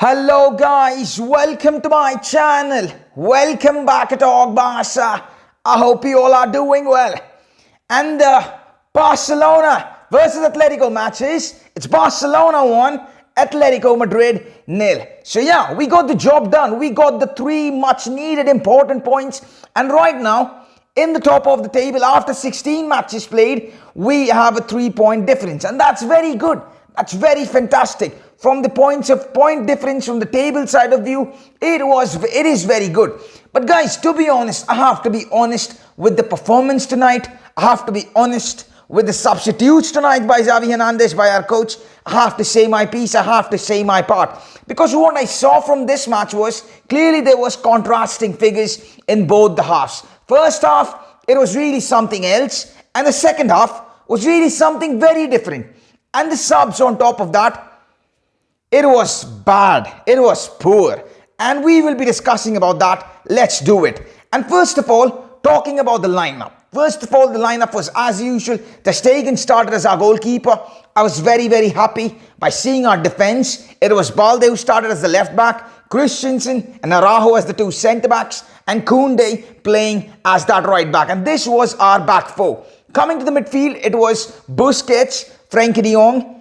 Hello guys, welcome to my channel. Welcome back at Talk Barca. I hope you all are doing well. And the Barcelona versus Atletico matches, it's Barcelona 1, Atletico Madrid 0. So yeah, we got the job done. We got the 3 much needed important points. And right now, in the top of the table, after 16 matches played, we have a 3-point difference. And that's very good. That's very fantastic. From the point difference from the table side of view, it is very good. But guys, to be honest, I have to be honest with the performance tonight. I have to be honest with the substitutes tonight by Xavi Hernandez, by our coach. I have to say my piece. I have to say my part. Because what I saw from this match was, clearly there was contrasting figures in both the halves. First half, it was really something else. And the second half was really something very different. And the subs on top of that, it was bad. It was poor. And we will be discussing about that. Let's do it. And first of all, talking about the lineup. First of all, the lineup was as usual. Ter Stegen started as our goalkeeper. I was very, very happy by seeing our defense. It was Balde who started as the left back, Christensen and Araujo as the 2 centre backs, and Koundé playing as that right back. And this was our back four. Coming to the midfield, it was Busquets, Frenkie de Jong,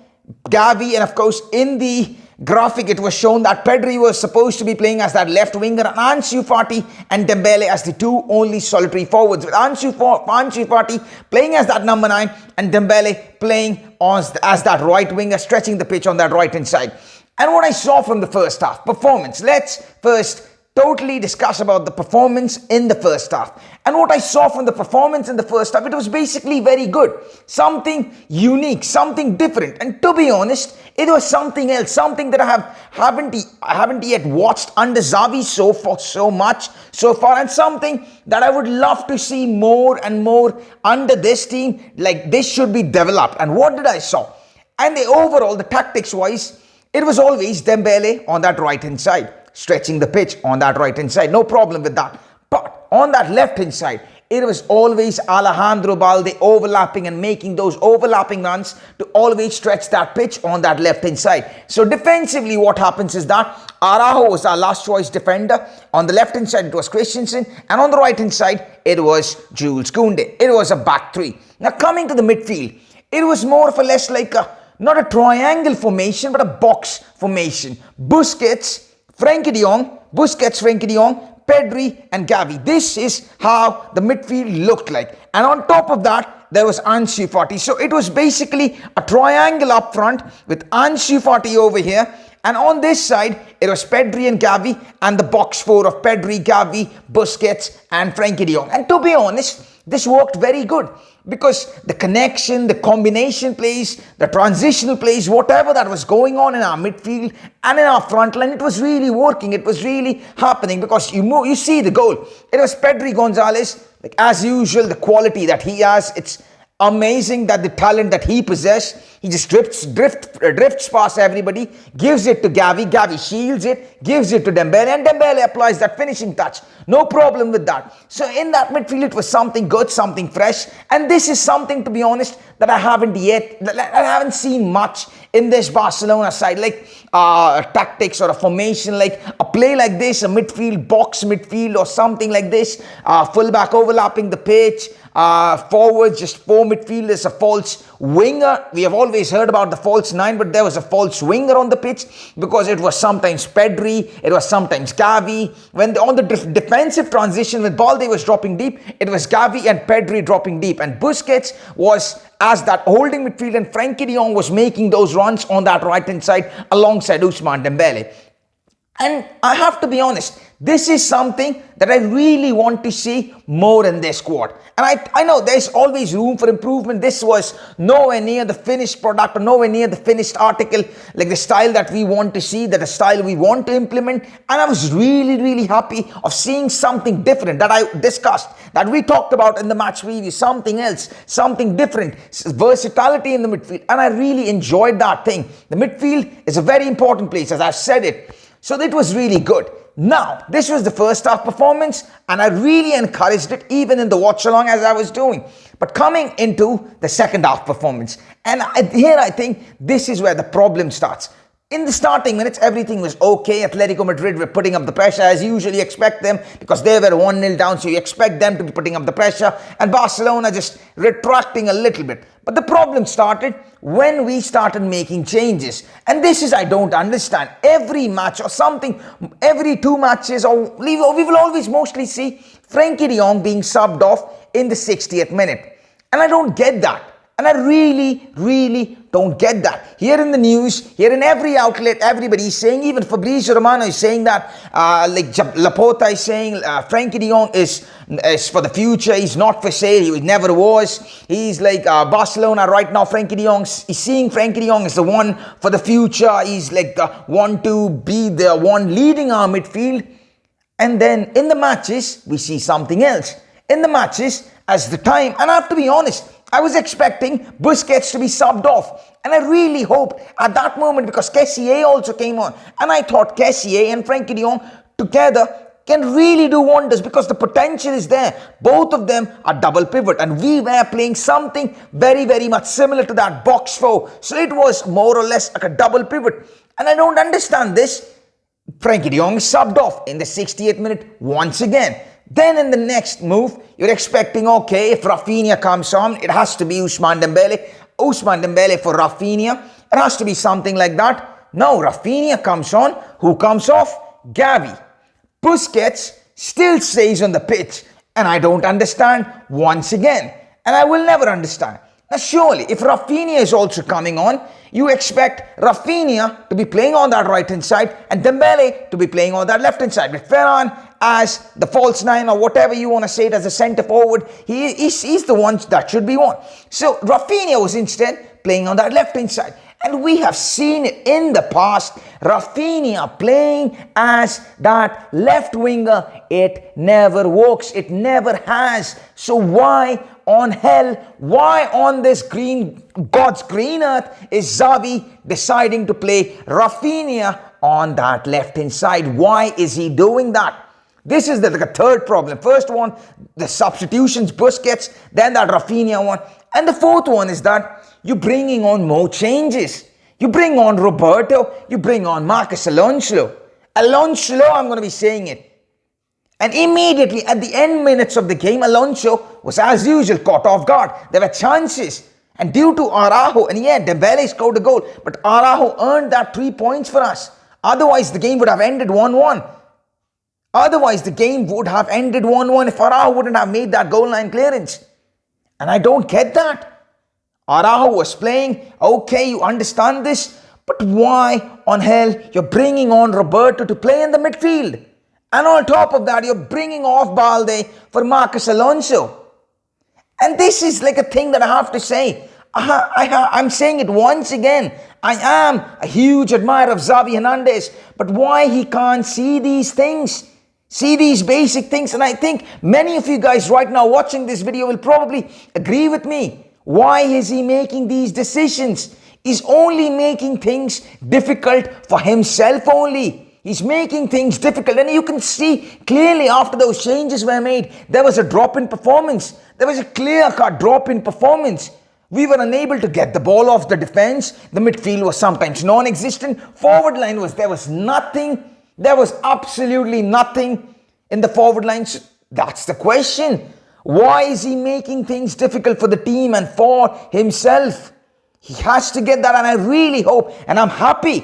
Gavi, and of course in the graphic it was shown that Pedri was supposed to be playing as that left winger, and Ansu Fati and Dembele as the 2 only solitary forwards, with Ansu Fati playing as that number 9 and Dembele playing as that right winger, stretching the pitch on that right hand side. And what I saw from the first half performance, let's first totally discuss about the performance in the first half. And what I saw from the performance in the first half, it was basically very good. Something unique, something different. And to be honest, it was something else, something that I haven't yet watched under Xavi so much so far, and something that I would love to see more and more under this team. Like, this should be developed. And what did I saw? And the tactics wise, it was always Dembele on that right hand side, stretching the pitch on that right hand side. No problem with that. But on that left hand side, it was always Alejandro Balde overlapping and making those overlapping runs to always stretch that pitch on that left hand side. So defensively, what happens is that Araujo was our last choice defender. On the left hand side, it was Christensen. And on the right hand side, it was Jules Koundé. It was a back 3. Now coming to the midfield, it was more or less like not a triangle formation, but a box formation. Busquets, Frenkie de Jong, Pedri and Gavi. This is how the midfield looked like. And on top of that, there was Ansu Fati. So it was basically a triangle up front with Ansu Fati over here. And on this side, it was Pedri and Gavi, and the box 4 of Pedri, Gavi, Busquets and Frenkie de Jong. And to be honest, this worked very good, because the connection, the combination plays, the transitional plays, whatever that was going on in our midfield and in our front line, it was really working. It was really happening, because you see the goal. It was Pedri Gonzalez, like as usual, the quality that he has. It's amazing that the talent that he possesses. He just drifts past everybody, gives it to Gavi. Gavi shields it, gives it to Dembele, and Dembele applies that finishing touch. No problem with that. So in that midfield, it was something good, something fresh. And this is something, to be honest, that I haven't seen much in this Barcelona side, like tactics or a formation, like a play like this, a midfield, box midfield or something like this, fullback overlapping the pitch, forwards, just 4 midfielders, a false winger. We have always heard about the false 9, but there was a false winger on the pitch, because it was sometimes Pedri, it was sometimes Gavi. When on the defensive transition, when Balde was dropping deep, it was Gavi and Pedri dropping deep, and Busquets was as that holding midfield, and Frenkie de Jong was making those runs on that right hand side alongside Ousmane Dembele. And I have to be honest, this is something that I really want to see more in this squad. And I know there's always room for improvement. This was nowhere near the finished product, or nowhere near the finished article, like the style that we want to see, that the style we want to implement. And I was really, really happy of seeing something different that I discussed, that we talked about in the match preview, something else, something different, versatility in the midfield. And I really enjoyed that thing. The midfield is a very important place, as I've said it. So that was really good. Now, this was the first half performance, and I really encouraged it even in the watch along as I was doing. But coming into the second half performance, and here I think this is where the problem starts. In the starting minutes, everything was okay. Atletico Madrid were putting up the pressure as you usually expect them because they were 1-0 down, so you expect them to be putting up the pressure, and Barcelona just retracting a little bit. But the problem started when we started making changes. And this is, I don't understand. Every match or something, every 2 matches, or we will always mostly see Frenkie de Jong being subbed off in the 60th minute. And I don't get that. And I really don't get that. Here in the news, here in every outlet, everybody's saying, even Fabrizio Romano is saying that, like Laporta is saying, Frenkie de Jong is for the future, he's not for sale, he never was. He's like Barcelona right now, Frenkie de Jong, he's seeing Frenkie de Jong as the one for the future. He's like the one to be the one leading our midfield. And then in the matches, we see something else. In the matches, as the time, and I have to be honest, I was expecting Busquets to be subbed off. And I really hope at that moment, because Kessié also came on, and I thought Kessié and Frenkie de Jong together can really do wonders because the potential is there. Both of them are double pivot, and we were playing something very much similar to that box four. So it was more or less like a double pivot. And I don't understand this. Frenkie de Jong is subbed off in the 60th minute once again. Then in the next move, you're expecting, okay, if Rafinha comes on, it has to be Ousmane Dembele. Ousmane Dembele for Rafinha. It has to be something like that. No, Rafinha comes on. Who comes off? Gavi. Busquets still stays on the pitch. And I don't understand once again. And I will never understand. Now surely, if Rafinha is also coming on, you expect Rafinha to be playing on that right-hand side and Dembele to be playing on that left-hand side. With Ferran as the false nine or whatever you want to say it, as a centre forward, he's the one that should be on. So Rafinha was instead playing on that left-hand side. And we have seen it in the past, Rafinha playing as that left winger. It never works. It never has. So why on hell, why on this God's green earth is Xavi deciding to play Rafinha on that left-hand side? Why is he doing that? This is the third problem. First one, the substitutions, Busquets, then that Rafinha one. And the fourth one is that you're bringing on more changes. You bring on Roberto, you bring on Marcos Alonso. Alonso, I'm going to be saying it. And immediately at the end minutes of the game, Alonso was as usual caught off guard. There were chances. And due to Araujo, and yeah, Dembele scored a goal, but Araujo earned that 3 points for us. Otherwise, the game would have ended 1-1. Otherwise, the game would have ended 1-1 if Araujo wouldn't have made that goal line clearance. And I don't get that. Araujo was playing, okay, you understand this, but why on hell you're bringing on Roberto to play in the midfield? And on top of that, you're bringing off Balde for Marcos Alonso. And this is like a thing that I have to say. I'm saying it once again. I am a huge admirer of Xavi Hernandez, but why he can't see these things? See these basic things. And I think many of you guys right now watching this video will probably agree with me. Why is he making these decisions? He's only making things difficult for himself only. He's making things difficult. And you can see clearly after those changes were made, there was a drop in performance. There was a clear-cut drop in performance. We were unable to get the ball off the defense. The midfield was sometimes non-existent. Forward line there was nothing. There was absolutely nothing in the forward line. So that's the question. Why is he making things difficult for the team and for himself? He has to get that, and I really hope, and I'm happy.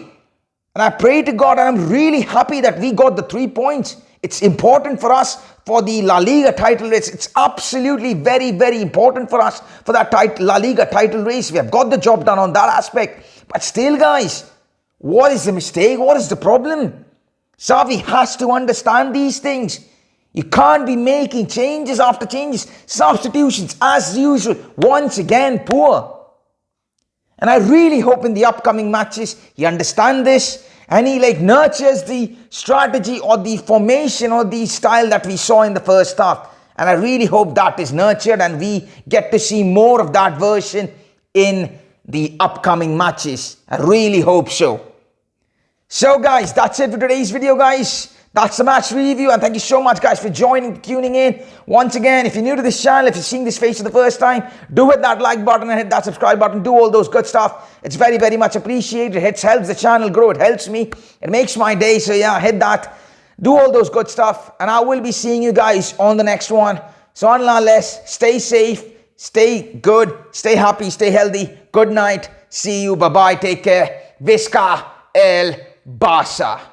And I pray to God, and I'm really happy that we got the 3 points. It's important for us for the La Liga title race. It's absolutely very important for us for that La Liga title race. We have got the job done on that aspect. But still, guys, what is the mistake? What is the problem? Xavi has to understand these things. You can't be making changes after changes. Substitutions, as usual, once again, poor. And I really hope in the upcoming matches he understands this and he nurtures the strategy or the formation or the style that we saw in the first half. And I really hope that is nurtured and we get to see more of that version in the upcoming matches. I really hope so. So guys, that's it for today's video, guys. That's the match review, and thank you so much, guys, for tuning in. Once again, if you're new to this channel, if you're seeing this face for the first time, do hit that like button and hit that subscribe button. Do all those good stuff. It's very, very much appreciated. It helps the channel grow. It helps me. It makes my day. So yeah, hit that. Do all those good stuff, and I will be seeing you guys on the next one. So unless, stay safe, stay good, stay happy, stay healthy. Good night. See you. Bye-bye. Take care. Visca el Barça.